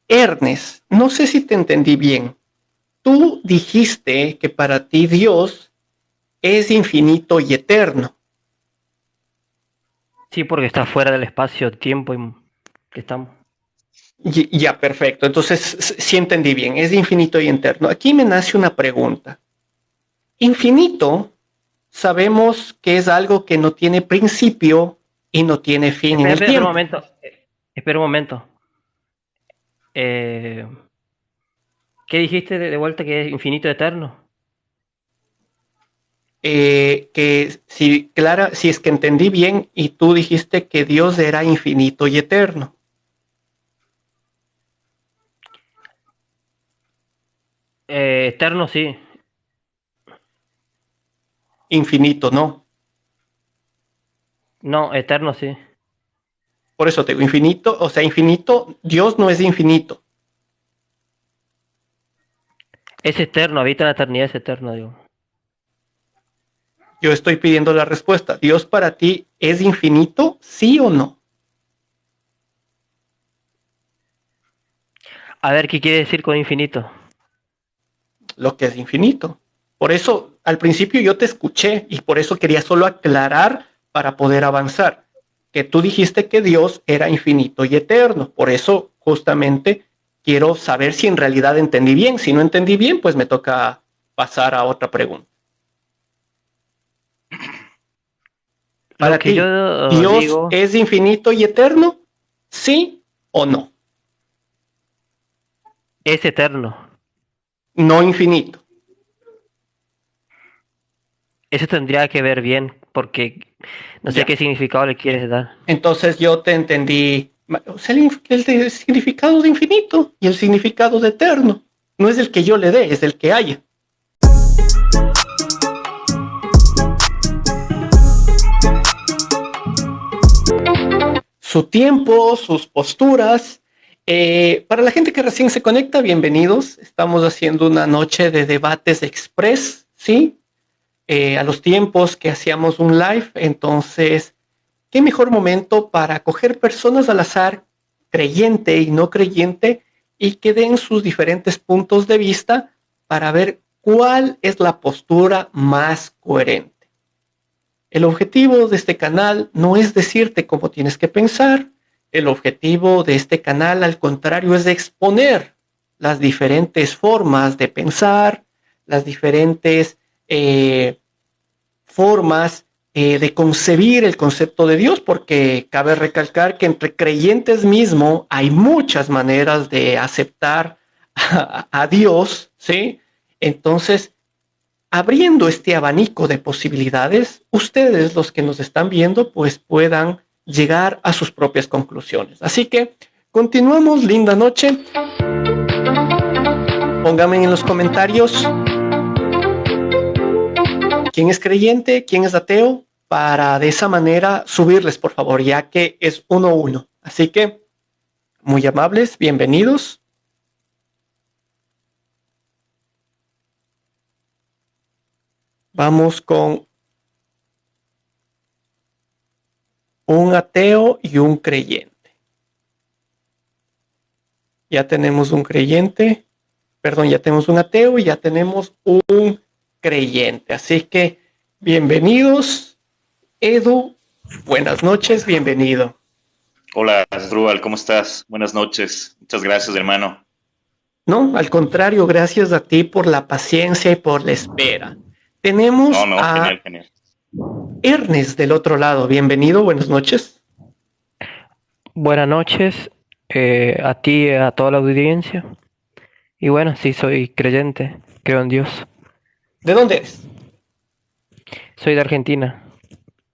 Ernest, no sé si te entendí bien. Tú dijiste que para ti Dios es infinito y eterno. Sí, porque está fuera del espacio-tiempo que estamos. Ya, perfecto. Entonces, sí entendí bien. Es infinito y eterno. Aquí me nace una pregunta. Infinito, sabemos que es algo que no tiene principio y no tiene fin en Espera, el espera, espera un tiempo. momento. Espera un momento. Eh, ¿Qué dijiste de vuelta que es infinito eterno? Que si, Clara, si es que entendí bien y tú dijiste que Dios era infinito y eterno. Eterno sí. Infinito, no. No, eterno sí. Por eso te digo infinito, o sea, infinito, Dios no es infinito. Es eterno, habita en la eternidad, es eterno, digo. Yo estoy pidiendo la respuesta. ¿Dios para ti es infinito, sí o no? A ver, ¿qué quiere decir con infinito? Lo que es infinito. Por eso, al principio yo te escuché y por eso quería solo aclarar para poder avanzar, que tú dijiste que Dios era infinito y eterno. Por eso, justamente, quiero saber si en realidad entendí bien. Si no entendí bien, pues me toca pasar a otra pregunta. Lo Para que yo ti, ¿Dios digo es infinito y eterno? ¿Sí o no? es eterno. No infinito. Eso tendría que ver bien, porque no sé Ya. qué significado le quieres dar. Entonces yo te entendí, o sea, el significado de infinito y el significado de eterno. No es el que yo le dé, es el que haya. Su tiempo, sus posturas. Para la gente que recién se conecta, bienvenidos. Estamos haciendo una noche de debates express, ¿sí? A los tiempos que hacíamos un live. Entonces, qué mejor momento para coger personas al azar, creyente y no creyente, y que den sus diferentes puntos de vista para ver cuál es la postura más coherente. El objetivo de este canal no es decirte cómo tienes que pensar. El objetivo de este canal, al contrario, es de exponer las diferentes formas de pensar, las diferentes formas de concebir el concepto de Dios, porque cabe recalcar que entre creyentes mismo hay muchas maneras de aceptar a Dios, ¿sí? Entonces, abriendo este abanico de posibilidades, ustedes, los que nos están viendo, pues puedan llegar a sus propias conclusiones. Así que continuamos, linda noche. Pónganme en los comentarios quién es creyente, quién es ateo, para de esa manera subirles, por favor, ya que es 1-1. Así que, muy amables, bienvenidos. Vamos con un ateo y un creyente. Ya tenemos un creyente, perdón, ya tenemos un ateo y ya tenemos un creyente. Así que, bienvenidos. Edu, buenas noches, bienvenido. Hola, Drubal, ¿cómo estás? Buenas noches. Muchas gracias, hermano. No, al contrario, gracias a ti por la paciencia y por la espera. No, Tenemos no, a genial, genial. Ernest del otro lado. Bienvenido, buenas noches. Buenas noches a ti y a toda la audiencia. Y bueno, sí, soy creyente, creo en Dios. ¿De dónde eres? Soy de Argentina.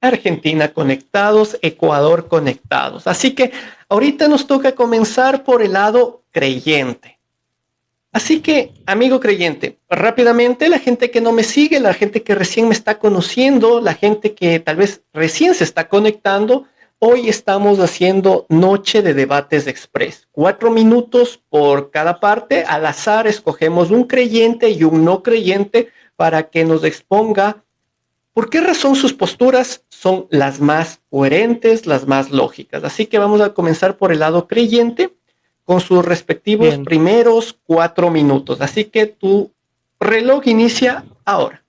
Argentina conectados, Ecuador conectados. Así que ahorita nos toca comenzar por el lado creyente. Así que, amigo creyente, rápidamente la gente que no me sigue, la gente que recién me está conociendo, la gente que tal vez recién se está conectando, hoy estamos haciendo noche de debates express. 4 minutos por cada parte, al azar escogemos un creyente y un no creyente para que nos exponga por qué razón sus posturas son las más coherentes, las más lógicas. Así que vamos a comenzar por el lado creyente con sus respectivos Bien, primeros 4 minutos. Así que tu reloj inicia ahora.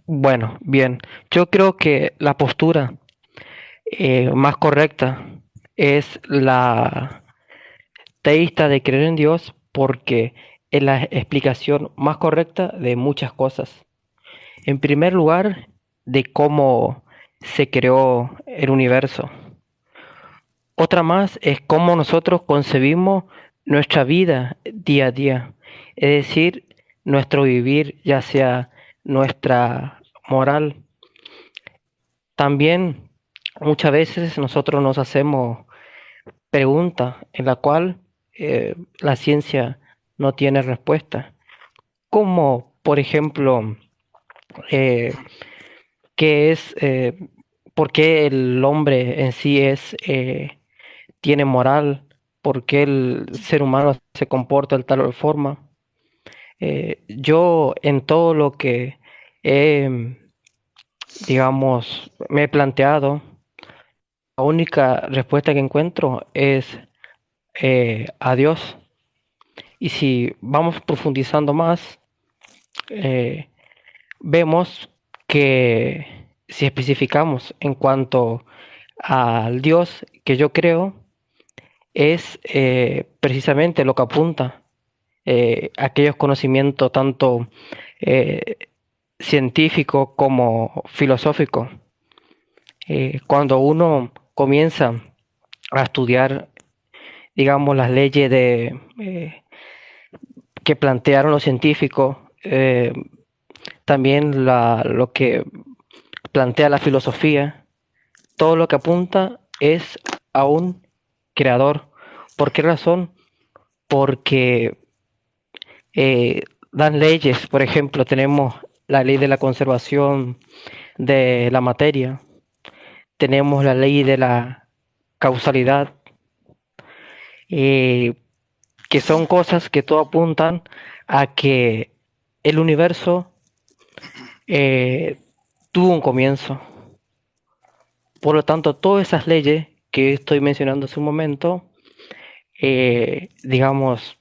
bueno, bien. Yo creo que la postura más correcta es la teísta de creer en Dios porque es la explicación más correcta de muchas cosas. En primer lugar, de cómo se creó el universo. Otra más es cómo nosotros concebimos nuestra vida día a día, es decir, nuestro vivir, ya sea nuestra moral. También muchas veces nosotros nos hacemos preguntas en la cual la ciencia no tiene respuesta, como por ejemplo, eh, qué es, por qué el hombre en sí tiene moral, por qué el ser humano se comporta de tal forma. Yo en todo lo que he, digamos, me he planteado, la única respuesta que encuentro es a Dios. Y si vamos profundizando más, eh, vemos que si especificamos en cuanto al Dios que yo creo, es precisamente lo que apunta aquellos conocimientos tanto eh, científicos como filosóficos. Cuando uno comienza a estudiar, digamos, las leyes que plantearon los científicos, también lo que plantea la filosofía, todo lo que apunta es a un creador. ¿Por qué razón? Porque dan leyes, por ejemplo, tenemos la ley de la conservación de la materia, tenemos la ley de la causalidad, eh, que son cosas que todo apuntan a que el universo eh, tuvo un comienzo. Por lo tanto, todas esas leyes que estoy mencionando hace un momento, digamos,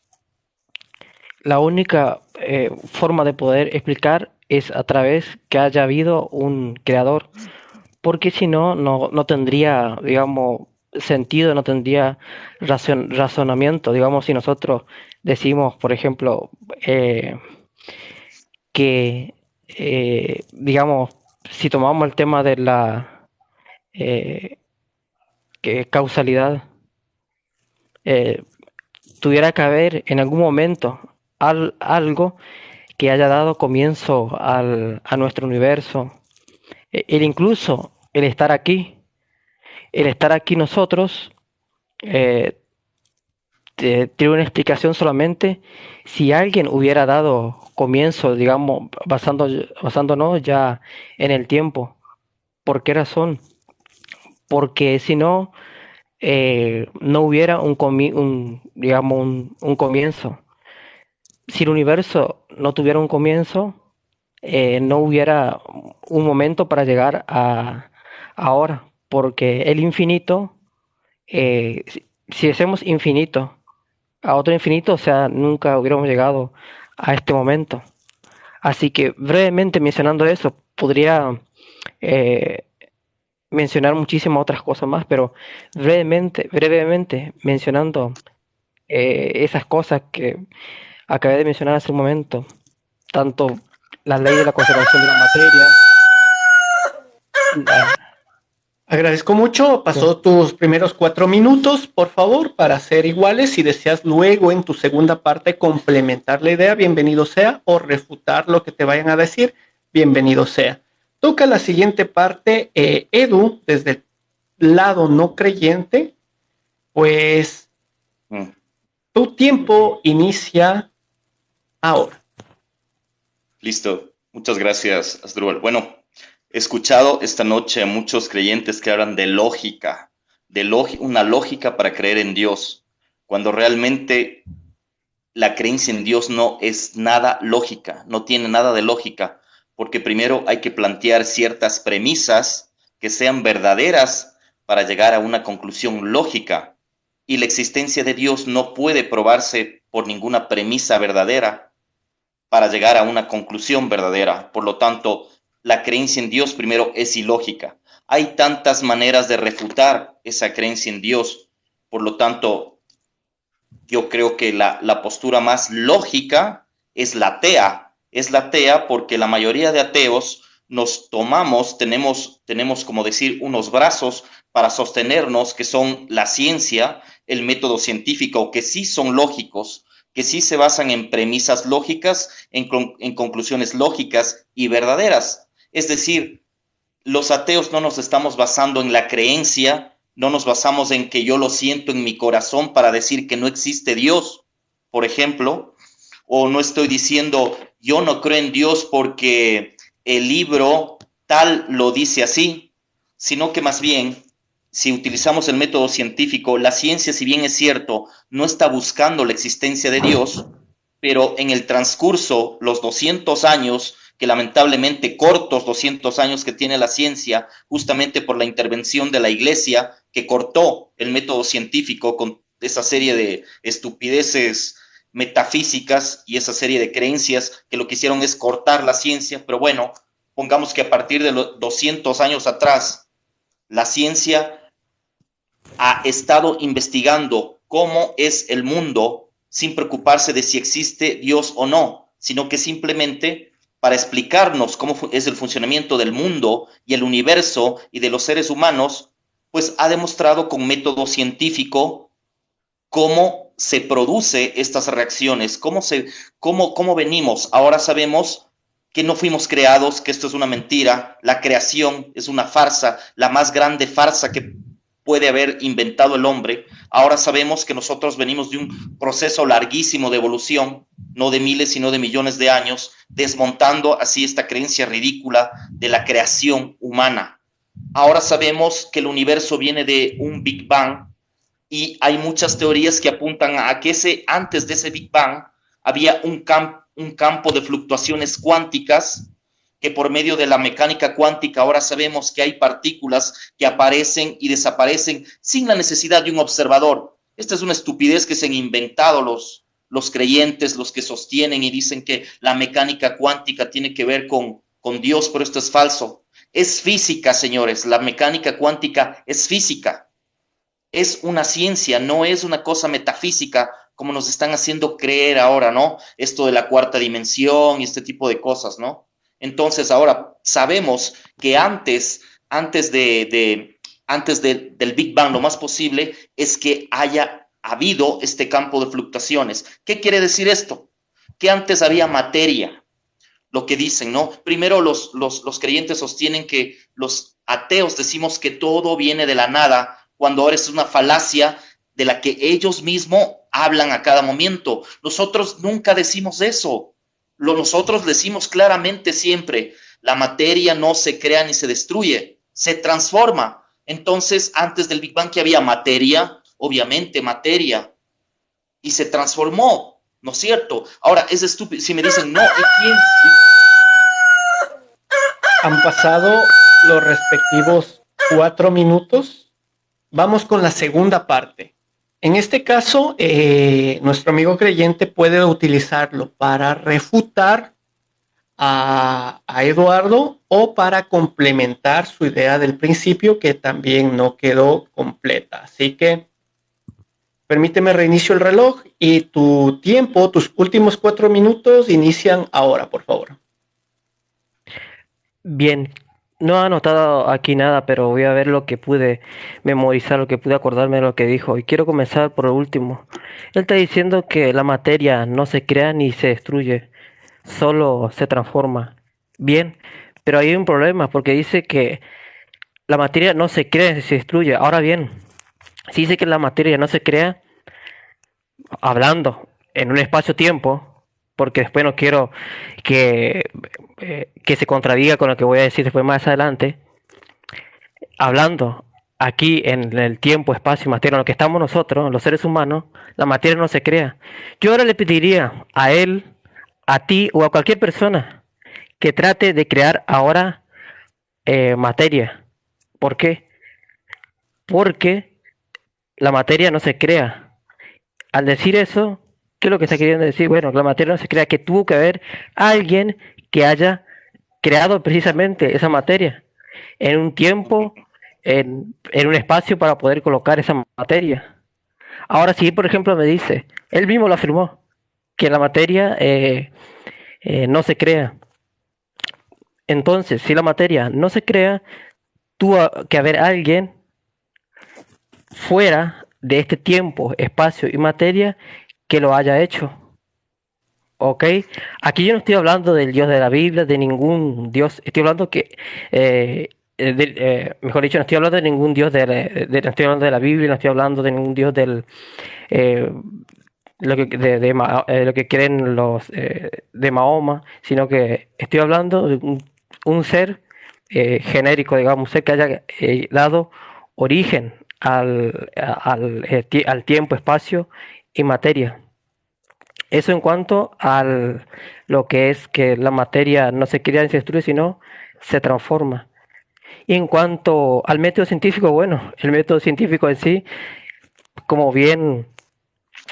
la única forma de poder explicar es a través que haya habido un creador, porque si no, no tendría, digamos, sentido, no tendría razonamiento. Digamos, si nosotros decimos, por ejemplo, que, digamos, si tomamos el tema de la eh, causalidad, eh, tuviera que haber en algún momento algo que haya dado comienzo a nuestro universo. Incluso el estar aquí nosotros, eh, tiene una explicación solamente si alguien hubiera dado comienzo, digamos, basándonos ya en el tiempo. ¿Por qué razón? Porque si no, no hubiera digamos, un comienzo. Si el universo no tuviera un comienzo, no hubiera un momento para llegar a ahora, porque el infinito, si hacemos infinito a otro infinito, o sea, nunca hubiéramos llegado a este momento. Así que brevemente mencionando eso, podría eh, mencionar muchísimas otras cosas más, pero brevemente mencionando esas cosas que acabé de mencionar hace un momento, tanto la ley de la conservación de la materia, la, Agradezco mucho. bien, Pasó tus primeros 4 minutos, por favor, para ser iguales. Si deseas luego en tu segunda parte complementar la idea, bienvenido sea, o refutar lo que te vayan a decir, bienvenido sea. Toca la siguiente parte, Edu, desde el lado no creyente, pues Mm, tu tiempo inicia ahora. listo. Muchas gracias, Asdrúbal. Bueno, he escuchado esta noche a muchos creyentes que hablan de lógica, una lógica para creer en Dios, cuando realmente la creencia en Dios no es nada lógica, no tiene nada de lógica, porque primero hay que plantear ciertas premisas que sean verdaderas para llegar a una conclusión lógica. y la existencia de Dios no puede probarse por ninguna premisa verdadera para llegar a una conclusión verdadera. Por lo tanto, la creencia en Dios primero es ilógica. Hay tantas maneras de refutar esa creencia en Dios. Por lo tanto, yo creo que la postura más lógica es la atea. Es la atea porque la mayoría de ateos nos tomamos, tenemos como decir, unos brazos para sostenernos, que son la ciencia, el método científico, que sí son lógicos, que sí se basan en premisas lógicas, en conclusiones lógicas y verdaderas. Es decir, los ateos no nos estamos basando en la creencia, no nos basamos en que yo lo siento en mi corazón para decir que no existe Dios, por ejemplo, o no estoy diciendo yo no creo en Dios porque el libro tal lo dice así, sino que más bien, si utilizamos el método científico, la ciencia, si bien es cierto, no está buscando la existencia de Dios, pero en el transcurso, los 200 años, que lamentablemente cortos 200 años que tiene la ciencia, justamente por la intervención de la Iglesia, que cortó el método científico con esa serie de estupideces metafísicas y esa serie de creencias que lo que hicieron es cortar la ciencia, pero bueno, pongamos que a partir de los 200 años atrás, la ciencia ha estado investigando cómo es el mundo sin preocuparse de si existe Dios o no, sino que simplemente para explicarnos cómo es el funcionamiento del mundo y el universo y de los seres humanos, pues ha demostrado con método científico cómo se produce estas reacciones, cómo venimos. Ahora sabemos que no fuimos creados, que esto es una mentira, la creación es una farsa, la más grande farsa que puede haber inventado el hombre. Ahora sabemos que nosotros venimos de un proceso larguísimo de evolución, no de miles, sino de millones de años, desmontando así esta creencia ridícula de la creación humana. Ahora sabemos que el universo viene de un Big Bang y hay muchas teorías que apuntan a que antes de ese Big Bang había un campo de fluctuaciones cuánticas, que por medio de la mecánica cuántica ahora sabemos que hay partículas que aparecen y desaparecen sin la necesidad de un observador. Esta es una estupidez que se han inventado los creyentes, los que sostienen y dicen que la mecánica cuántica tiene que ver con Dios, pero esto es falso. Es física, señores, la mecánica cuántica es física. Es una ciencia, no es una cosa metafísica como nos están haciendo creer ahora, ¿no? Esto de la cuarta dimensión y este tipo de cosas, ¿no? Entonces ahora sabemos que antes del Big Bang lo más posible es que haya habido este campo de fluctuaciones. ¿Qué quiere decir esto? Que antes había materia, lo que dicen, ¿no? Primero los creyentes sostienen que los ateos decimos que todo viene de la nada, cuando ahora es una falacia de la que ellos mismos hablan a cada momento. Nosotros nunca decimos eso. Nosotros decimos claramente siempre, la materia no se crea ni se destruye, se transforma. Entonces, antes del Big Bang, ¿que había? Materia, obviamente materia, y se transformó, ¿no es cierto? Ahora, es estúpido, si me dicen, no, ¿quién? Han pasado los respectivos 4 minutos. Vamos con la segunda parte. En este caso, nuestro amigo creyente puede utilizarlo para refutar a Eduardo o para complementar su idea del principio, que también no quedó completa. Así que permíteme reinicio el reloj y tu tiempo, tus últimos 4 minutos inician ahora, por favor. Bien, no he anotado aquí nada, pero voy a ver lo que pude memorizar, lo que pude acordarme de lo que dijo. Y quiero comenzar por lo último. Él está diciendo que la materia no se crea ni se destruye, solo se transforma. Bien, pero hay un problema porque dice que la materia no se crea ni se destruye. Ahora bien, si dice que la materia no se crea, hablando en un espacio-tiempo, porque después no quiero que se contradiga con lo que voy a decir después más adelante, hablando aquí en el tiempo, espacio y materia, en lo que estamos nosotros, los seres humanos, la materia no se crea. Yo ahora le pediría a él, a ti o a cualquier persona que trate de crear ahora materia. ¿Por qué? Porque la materia no se crea. Al decir eso, ¿qué es lo que está queriendo decir? Bueno, la materia no se crea, que tuvo que haber alguien que haya creado precisamente esa materia en un tiempo, en un espacio para poder colocar esa materia. Ahora, si por ejemplo me dice, él mismo lo afirmó, que la materia no se crea. Entonces, si la materia no se crea, tuvo que haber alguien fuera de este tiempo, espacio y materia que lo haya hecho. ¿Ok? Aquí yo no estoy hablando del Dios de la Biblia, de ningún Dios. Estoy hablando que, mejor dicho, no estoy hablando de ningún Dios no estoy hablando de la Biblia, no estoy hablando de ningún Dios del, eh, lo que creen los de Mahoma, sino que estoy hablando de un ser genérico, digamos, un ser que haya dado origen al tiempo, espacio y materia. Eso en cuanto a lo que es que la materia no se crea ni se destruye, sino se transforma. Y en cuanto al método científico, bueno, el método científico en sí, como bien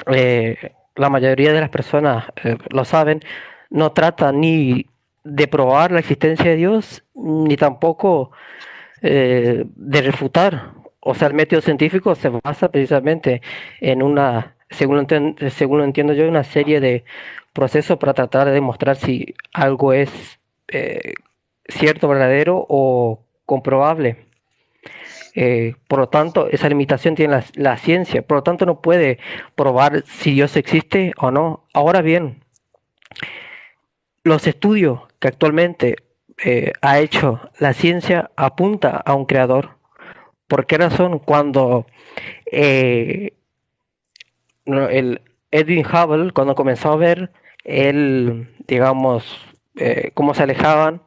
la mayoría de las personas lo saben, no trata ni de probar la existencia de Dios, ni tampoco de refutar. O sea, el método científico se basa precisamente en una, según lo entiendo yo, una serie de procesos para tratar de demostrar si algo es eh, cierto, verdadero o comprobable. Por lo tanto, esa limitación tiene la ciencia, por lo tanto no puede probar si Dios existe o no. Ahora bien, los estudios que actualmente ha hecho la ciencia apunta a un creador. ¿Por qué razón? Cuando eh, el Edwin Hubble, cuando comenzó a ver él, digamos, cómo se alejaban,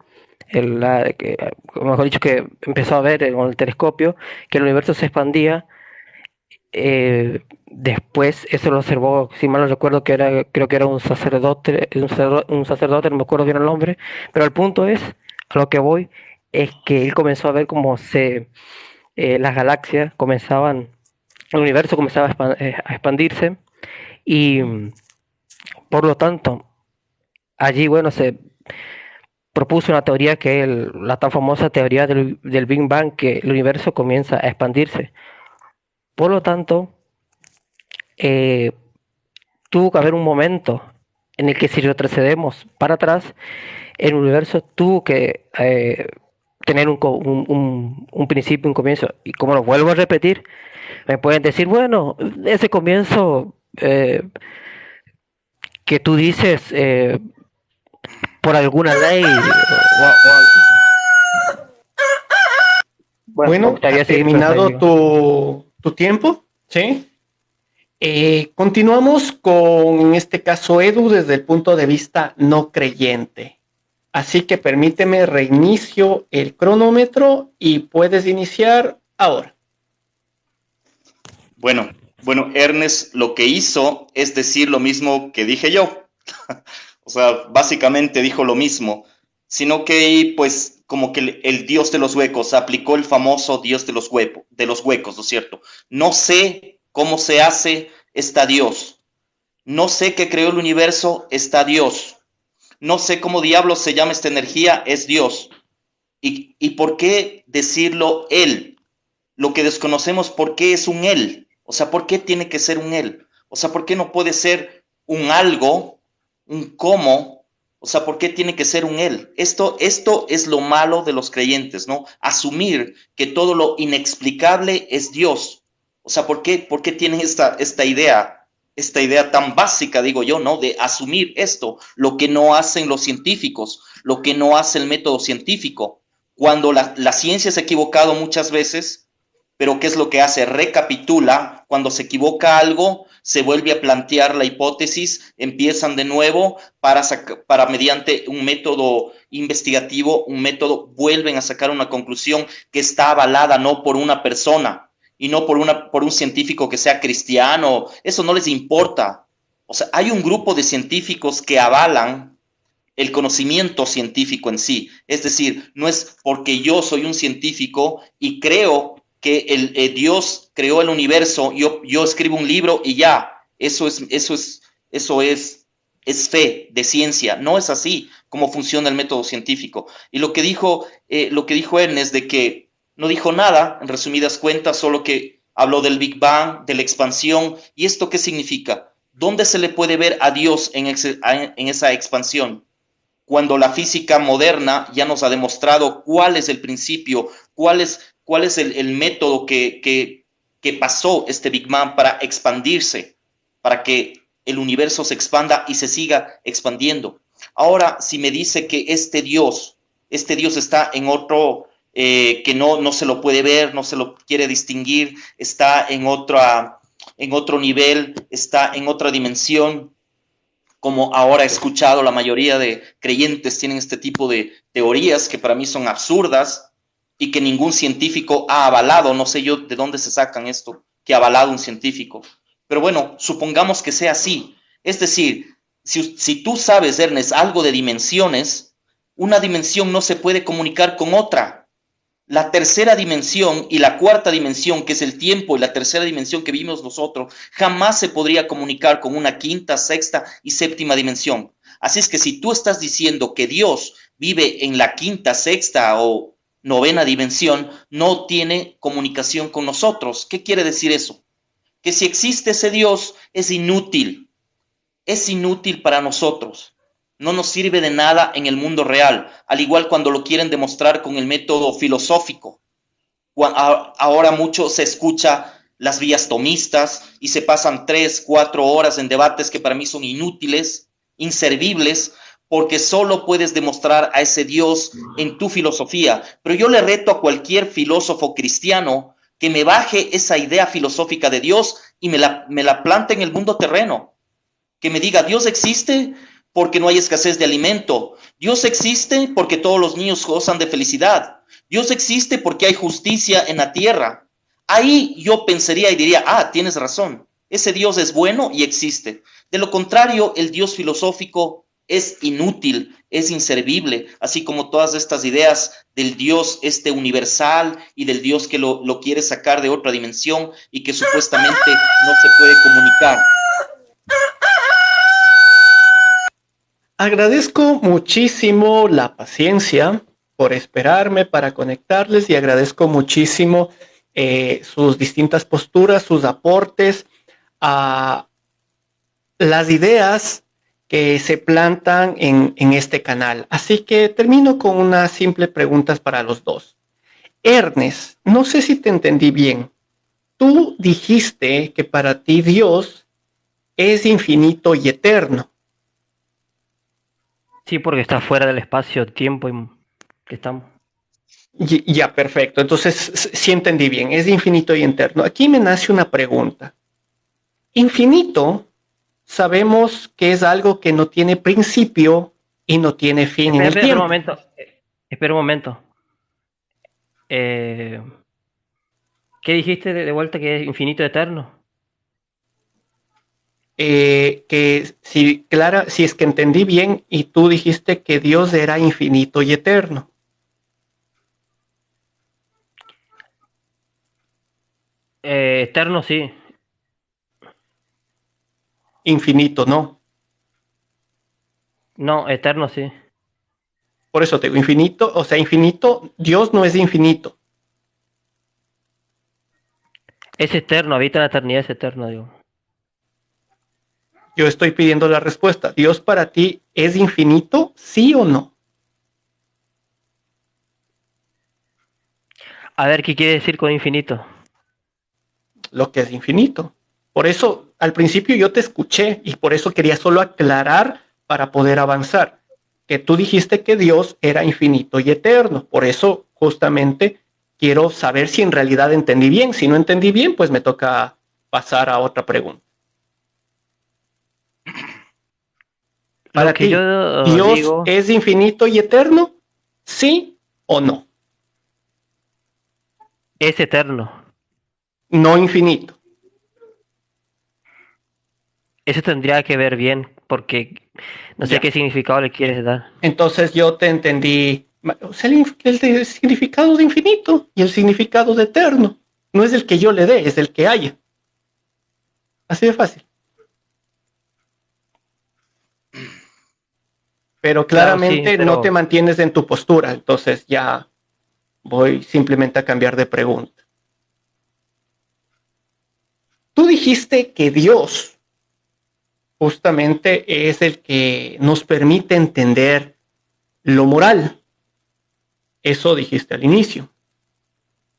mejor dicho, que empezó a ver con el telescopio que el universo se expandía. Después eso lo observó, si mal no recuerdo, creo que era un sacerdote, no me acuerdo bien el nombre, pero el punto es, a lo que voy, es que él comenzó a ver cómo las galaxias comenzaban, el universo comenzaba a expandirse y por lo tanto, allí, bueno, se propuso una teoría que es la tan famosa teoría del Big Bang, que el universo comienza a expandirse. Por lo tanto, eh, tuvo que haber un momento en el que, si retrocedemos para atrás, el universo tuvo que tener un principio, un comienzo. Y como lo vuelvo a repetir, me pueden decir, bueno, ese comienzo que tú dices por alguna ley. Bueno, me Bueno, ha gustaría seguir, pero terminado tu tiempo, ¿sí? Continuamos con, en este caso, Edu, desde el punto de vista no creyente. Así que permíteme reinicio el cronómetro y puedes iniciar ahora. Bueno, Ernest lo que hizo es decir lo mismo que dije yo. O sea, básicamente dijo lo mismo, sino que pues como que el dios de los huecos aplicó el famoso dios de los huecos, ¿no es cierto? No sé cómo se hace, está Dios. No sé qué creó el universo, está Dios. No sé cómo diablos se llama esta energía, es Dios. ¿Y por qué decirlo Él? Lo que desconocemos, ¿por qué es un Él? O sea, ¿por qué tiene que ser un Él? O sea, ¿por qué no puede ser un algo, un cómo? O sea, ¿por qué tiene que ser un Él? Esto es lo malo de los creyentes, ¿no? Asumir que todo lo inexplicable es Dios. O sea, ¿por qué tienen esta idea tan básica, digo yo, ¿no? De asumir esto, lo que no hacen los científicos, lo que no hace el método científico. Cuando la ciencia se ha equivocado muchas veces, pero ¿qué es lo que hace? Recapitula, cuando se equivoca algo, se vuelve a plantear la hipótesis, empiezan de nuevo para mediante un método investigativo, un método, vuelven a sacar una conclusión que está avalada no por una persona y no por un científico que sea cristiano, eso no les importa. O sea, hay un grupo de científicos que avalan el conocimiento científico en sí. Es decir, no es porque yo soy un científico y creo que Dios creó el universo, yo escribo un libro y ya, eso es fe de ciencia. No es así como funciona el método científico. Y lo que dijo Ernest, de que no dijo nada, en resumidas cuentas, solo que habló del Big Bang, de la expansión. ¿Y esto qué significa? ¿Dónde se le puede ver a Dios en esa expansión? Cuando la física moderna ya nos ha demostrado cuál es el principio, cuál es el método que pasó este Big Bang para expandirse, para que el universo se expanda y se siga expandiendo. Ahora, si me dice que este Dios está en otro, que no se lo puede ver, no se lo quiere distinguir, está en otro nivel, está en otra dimensión, como ahora he escuchado, la mayoría de creyentes tienen este tipo de teorías que para mí son absurdas y que ningún científico ha avalado. No sé yo de dónde se sacan esto, que ha avalado un científico. Pero bueno, supongamos que sea así. Es decir, si tú sabes, Ernest, algo de dimensiones, una dimensión no se puede comunicar con otra. La tercera dimensión y la cuarta dimensión, que es el tiempo, y la tercera dimensión que vimos nosotros, jamás se podría comunicar con una quinta, sexta y séptima dimensión. Así es que si tú estás diciendo que Dios vive en la quinta, sexta o novena dimensión, no tiene comunicación con nosotros. ¿Qué quiere decir eso? Que si existe ese Dios, es inútil para nosotros. No nos sirve de nada en el mundo real, al igual cuando lo quieren demostrar con el método filosófico. Ahora mucho se escucha las vías tomistas y se pasan 3, 4 horas en debates que para mí son inútiles, inservibles, porque solo puedes demostrar a ese Dios en tu filosofía. Pero yo le reto a cualquier filósofo cristiano que me baje esa idea filosófica de Dios y me la plante en el mundo terreno. Que me diga, Dios existe porque no hay escasez de alimento. Dios existe porque todos los niños gozan de felicidad. Dios existe porque hay justicia en la tierra. Ahí yo pensaría y diría, tienes razón, ese Dios es bueno y existe. De lo contrario, el Dios filosófico es inútil, es inservible, así como todas estas ideas del Dios universal y del Dios que lo quiere sacar de otra dimensión y que supuestamente no se puede comunicar. Agradezco muchísimo la paciencia por esperarme para conectarles y agradezco muchísimo sus distintas posturas, sus aportes a las ideas que se plantan en este canal. Así que termino con unas simples preguntas para los dos. Ernest, no sé si te entendí bien. Tú dijiste que para ti Dios es infinito y eterno. Sí, porque está fuera del espacio-tiempo que estamos. Ya, perfecto. Entonces, sí entendí bien. Es infinito y eterno. Aquí me nace una pregunta. Infinito, sabemos que es algo que no tiene principio y no tiene fin en el tiempo. Espera un momento. ¿Qué dijiste de vuelta que es infinito y eterno? Que si es que entendí bien y tú dijiste que Dios era infinito y eterno. Eterno sí. Infinito no. No, eterno sí. Por eso te digo infinito, o sea, infinito, Dios no es infinito. Es eterno, habita en la eternidad, es eterno, digo. Yo estoy pidiendo la respuesta. ¿Dios para ti es infinito, sí o no? A ver, ¿qué quiere decir con infinito? Lo que es infinito. Por eso, al principio yo te escuché y por eso quería solo aclarar para poder avanzar. Que tú dijiste que Dios era infinito y eterno. Por eso, justamente, quiero saber si en realidad entendí bien. Si no entendí bien, pues me toca pasar a otra pregunta. Para ti, ¿Dios es infinito y eterno? ¿Sí o no? Es eterno. No infinito. Eso tendría que ver bien, porque no sé qué significado le quieres dar. Entonces yo te entendí, o sea, el significado de infinito y el significado de eterno. No es el que yo le dé, es el que haya. Así de fácil. Pero Claro, sí, claramente no te pero mantienes en tu postura, entonces ya voy simplemente a cambiar de pregunta. Tú dijiste que Dios justamente es el que nos permite entender lo moral. Eso dijiste al inicio.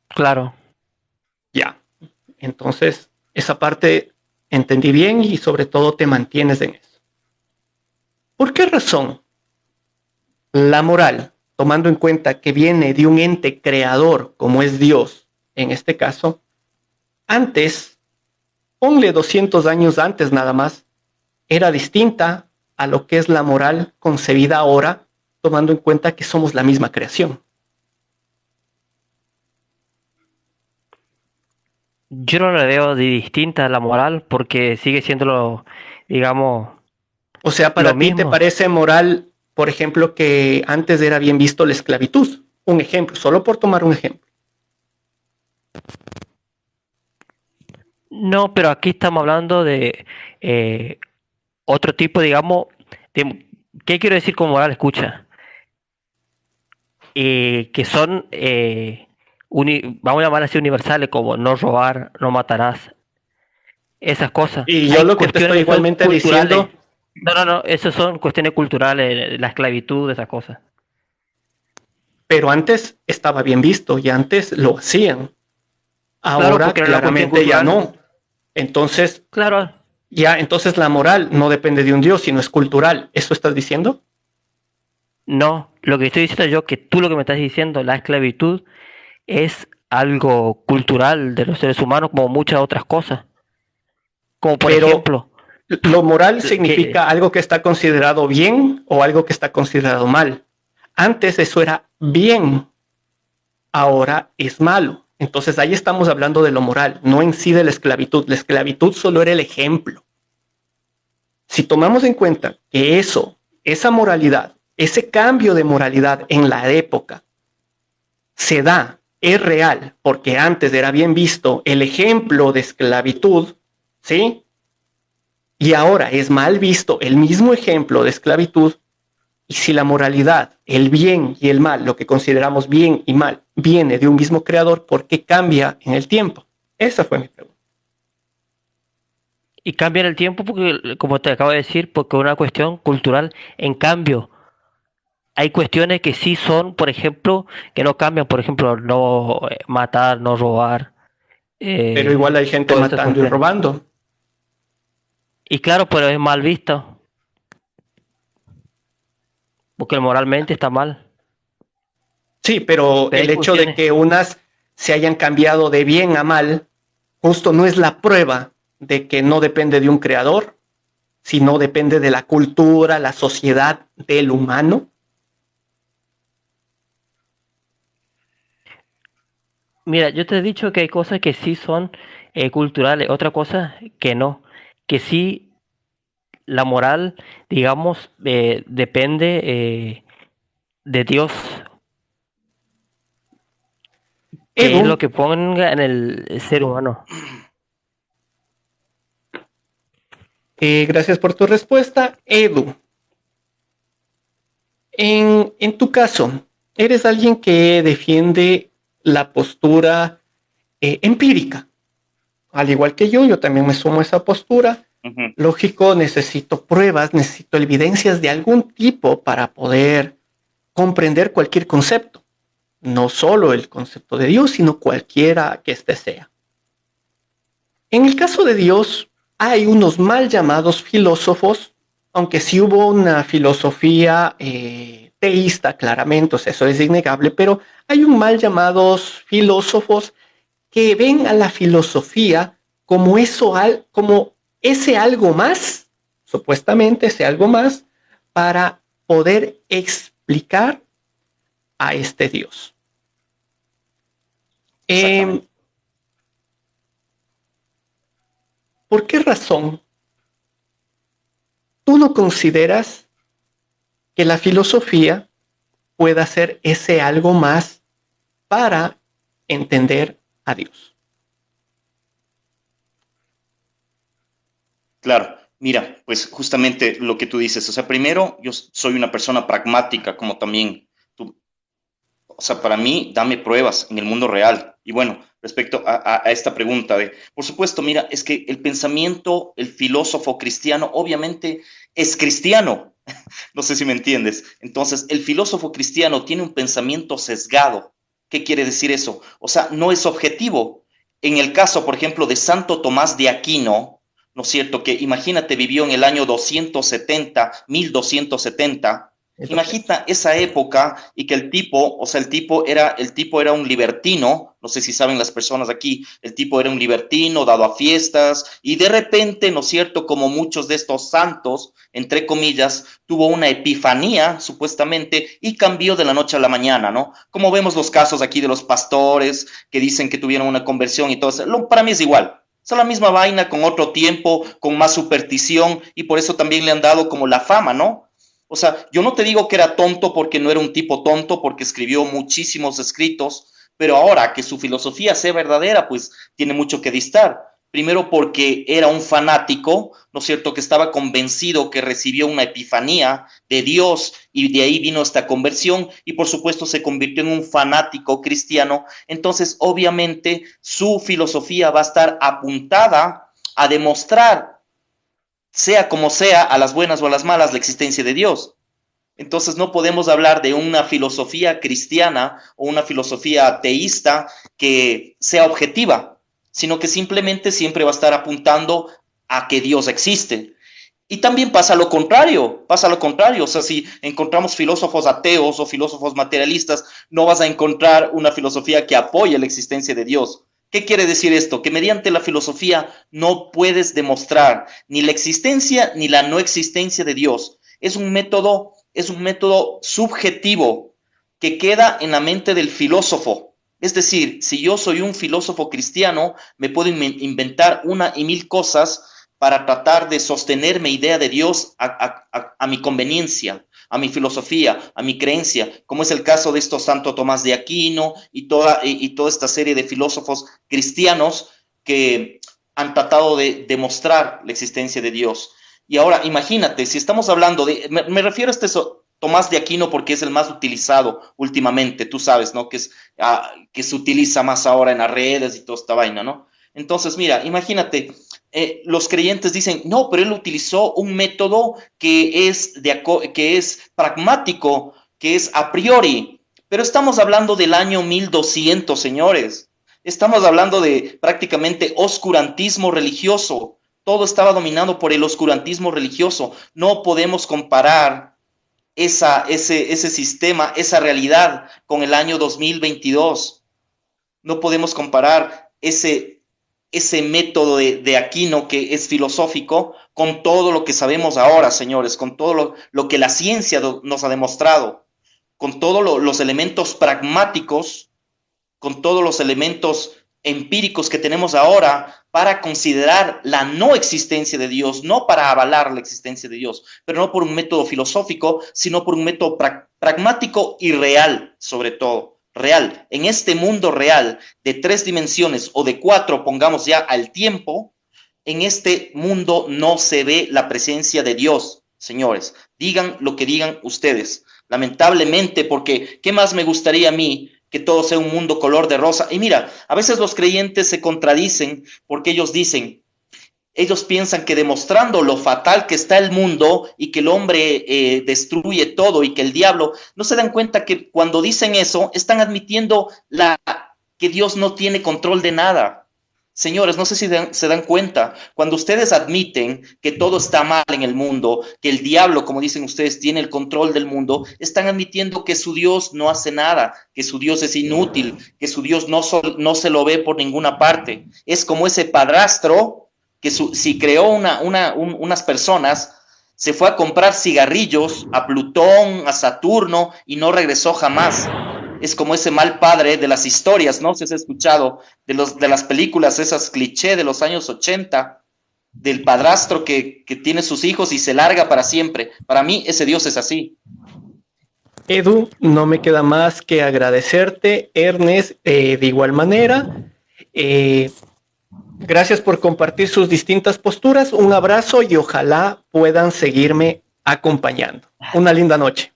claro. Ya. Entonces, esa parte entendí bien y sobre todo te mantienes en eso. ¿Por qué razón la moral, tomando en cuenta que viene de un ente creador como es Dios, en este caso, antes, ponle 200 años antes nada más, era distinta a lo que es la moral concebida ahora, tomando en cuenta que somos la misma creación? Yo no la veo de distinta a la moral porque sigue siendo digamos, O sea, lo para ti te mismo. parece moral, por ejemplo, que antes era bien visto la esclavitud. Un ejemplo, solo por tomar un ejemplo. No, pero aquí estamos hablando de eh, otro tipo, digamos, de, ¿qué quiero decir con moral? Escucha, que son, vamos a llamar así universales, como no robar, no matarás, esas cosas. Y yo Hay lo que te cuestiones estoy que son igualmente culturales. diciendo, No, no, no, esas son cuestiones culturales, la esclavitud, esas cosas. pero antes estaba bien visto y antes lo hacían. Claro, Ahora porque era una cuestión claramente ya cultural. no. Entonces, Claro, ya, entonces la moral no depende de un Dios, sino es cultural. ¿Eso estás diciendo? no, lo que estoy diciendo yo, que tú lo que me estás diciendo, la esclavitud es algo cultural de los seres humanos como muchas otras cosas. Como por Pero ejemplo, lo moral que significa algo que está considerado bien o algo que está considerado mal. Antes eso era bien, ahora es malo. Entonces ahí estamos hablando de lo moral, no en sí de la esclavitud. La esclavitud solo era el ejemplo. Si tomamos en cuenta que eso, esa moralidad, ese cambio de moralidad en la época se da, es real, porque antes era bien visto el ejemplo de esclavitud, ¿sí? Y ahora es mal visto el mismo ejemplo de esclavitud. Y si la moralidad, el bien y el mal, lo que consideramos bien y mal, viene de un mismo creador, ¿por qué cambia en el tiempo? Esa fue mi pregunta. y cambia en el tiempo porque, como te acabo de decir, porque es una cuestión cultural. En cambio, hay cuestiones que sí son, por ejemplo, que no cambian, por ejemplo, no matar, no robar, Pero igual hay gente todas esas matando y cuestiones. robando. Y claro, pero es mal visto, porque moralmente está mal. Sí, pero Pero hay el hecho de cuestiones. que unas se hayan cambiado de bien a mal, justo no es la prueba de que no depende de un creador, sino depende de la cultura, la sociedad del humano. Mira, yo te he dicho que hay cosas que sí son culturales, otra cosa que no. Que sí, la moral, digamos, depende de Dios, que es lo Edu, que ponga en el ser humano. gracias por tu respuesta. Edu, en tu caso, eres alguien que defiende la postura empírica. Al igual que yo también me sumo a esa postura. Ujú. Lógico, necesito pruebas, necesito evidencias de algún tipo para poder comprender cualquier concepto. No solo el concepto de Dios, sino cualquiera que éste sea. En el caso de Dios, hay unos mal llamados filósofos, aunque sí hubo una filosofía teísta, claramente, o sea, eso es innegable, pero hay un mal llamados filósofos que ven a la filosofía como eso, como ese algo más, supuestamente ese algo más, para poder explicar a este Dios. Eh, Exactamente. ¿Por qué razón tú no consideras que la filosofía pueda ser ese algo más para entender a Dios? Claro, mira, pues justamente lo que tú dices, o sea, primero yo soy una persona pragmática, como también tú, o sea, para mí, dame pruebas en el mundo real. Y bueno, respecto a esta pregunta de, por supuesto, mira, es que el pensamiento, el filósofo cristiano, obviamente es cristiano, no sé si me entiendes. Entonces, el filósofo cristiano tiene un pensamiento sesgado. ¿Qué quiere decir eso? O sea, no es objetivo. En el caso, por ejemplo, de Santo Tomás de Aquino, ¿no es cierto? Que imagínate, vivió en el año 270, 1270. Imagina esa época y que el tipo, o sea, el tipo era un libertino, no sé si saben las personas aquí, el tipo era un libertino dado a fiestas y de repente, ¿no es cierto? Como muchos de estos santos, entre comillas, tuvo una epifanía, supuestamente, y cambió de la noche a la mañana, ¿no? Como vemos los casos aquí de los pastores que dicen que tuvieron una conversión y todo eso. Para mí es igual. Es la misma vaina con otro tiempo, con más superstición, y por eso también le han dado como la fama, ¿no? O sea, yo no te digo que era tonto porque no era un tipo tonto, porque escribió muchísimos escritos, pero ahora que su filosofía sea verdadera, pues tiene mucho que distar. Primero porque era un fanático, ¿no es cierto?, que estaba convencido que recibió una epifanía de Dios y de ahí vino esta conversión y por supuesto se convirtió en un fanático cristiano. Entonces, obviamente, su filosofía va a estar apuntada a demostrar, sea como sea, a las buenas o a las malas, la existencia de Dios. Entonces no podemos hablar de una filosofía cristiana o una filosofía ateísta que sea objetiva, sino que simplemente siempre va a estar apuntando a que Dios existe. Y también pasa lo contrario, o sea, si encontramos filósofos ateos o filósofos materialistas, no vas a encontrar una filosofía que apoye la existencia de Dios. ¿Qué quiere decir esto? Que mediante la filosofía no puedes demostrar ni la existencia ni la no existencia de Dios. Es un método subjetivo que queda en la mente del filósofo. Es decir, si yo soy un filósofo cristiano, me puedo inventar una y mil cosas para tratar de sostener mi idea de Dios a mi conveniencia, a mi filosofía, a mi creencia, como es el caso de estos Santo Tomás de Aquino y toda esta serie de filósofos cristianos que han tratado de demostrar la existencia de Dios. Y ahora, imagínate, si estamos hablando de, me refiero a este Tomás de Aquino porque es el más utilizado últimamente, tú sabes, ¿no? Que se utiliza más ahora en las redes y toda esta vaina, ¿no? Entonces, mira, imagínate, los creyentes dicen, no, pero él utilizó un método que es pragmático, que es a priori, pero estamos hablando del año 1200, señores. Estamos hablando de prácticamente oscurantismo religioso. Todo estaba dominado por el oscurantismo religioso. No podemos comparar ese sistema, esa realidad con el año 2022. No podemos comparar ese método de Aquino que es filosófico con todo lo que sabemos ahora, señores, con todo lo que la ciencia nos ha demostrado, con todos los elementos pragmáticos, con todos los elementos empíricos que tenemos ahora para considerar la no existencia de Dios, no para avalar la existencia de Dios, pero no por un método filosófico, sino por un método pragmático y real, sobre todo. Real, en este mundo real de 3 dimensiones o de 4, pongamos ya al tiempo, en este mundo no se ve la presencia de Dios, señores. Digan lo que digan ustedes. Lamentablemente, porque ¿qué más me gustaría a mí que todo sea un mundo color de rosa? Y mira, a veces los creyentes se contradicen porque ellos piensan que demostrando lo fatal que está el mundo y que el hombre destruye todo y que el diablo, no se dan cuenta que cuando dicen eso, están admitiendo que Dios no tiene control de nada. Señores, no sé si se dan cuenta, cuando ustedes admiten que todo está mal en el mundo, que el diablo, como dicen ustedes, tiene el control del mundo, están admitiendo que su Dios no hace nada, que su Dios es inútil, que su Dios no se lo ve por ninguna parte. Es como ese padrastro que si creó unas personas, se fue a comprar cigarrillos a Plutón, a Saturno y no regresó jamás. Es como ese mal padre de las historias, ¿no? Si has escuchado de las películas, esas cliché de los años 80, del padrastro que tiene sus hijos y se larga para siempre. Para mí, ese Dios es así. Edu, no me queda más que agradecerte, Ernest, de igual manera. Gracias por compartir sus distintas posturas. Un abrazo y ojalá puedan seguirme acompañando. Una linda noche.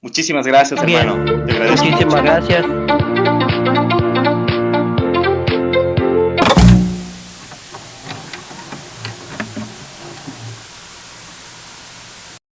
Muchísimas gracias, Bien. hermano. Te agradezco. Muchísimas gracias.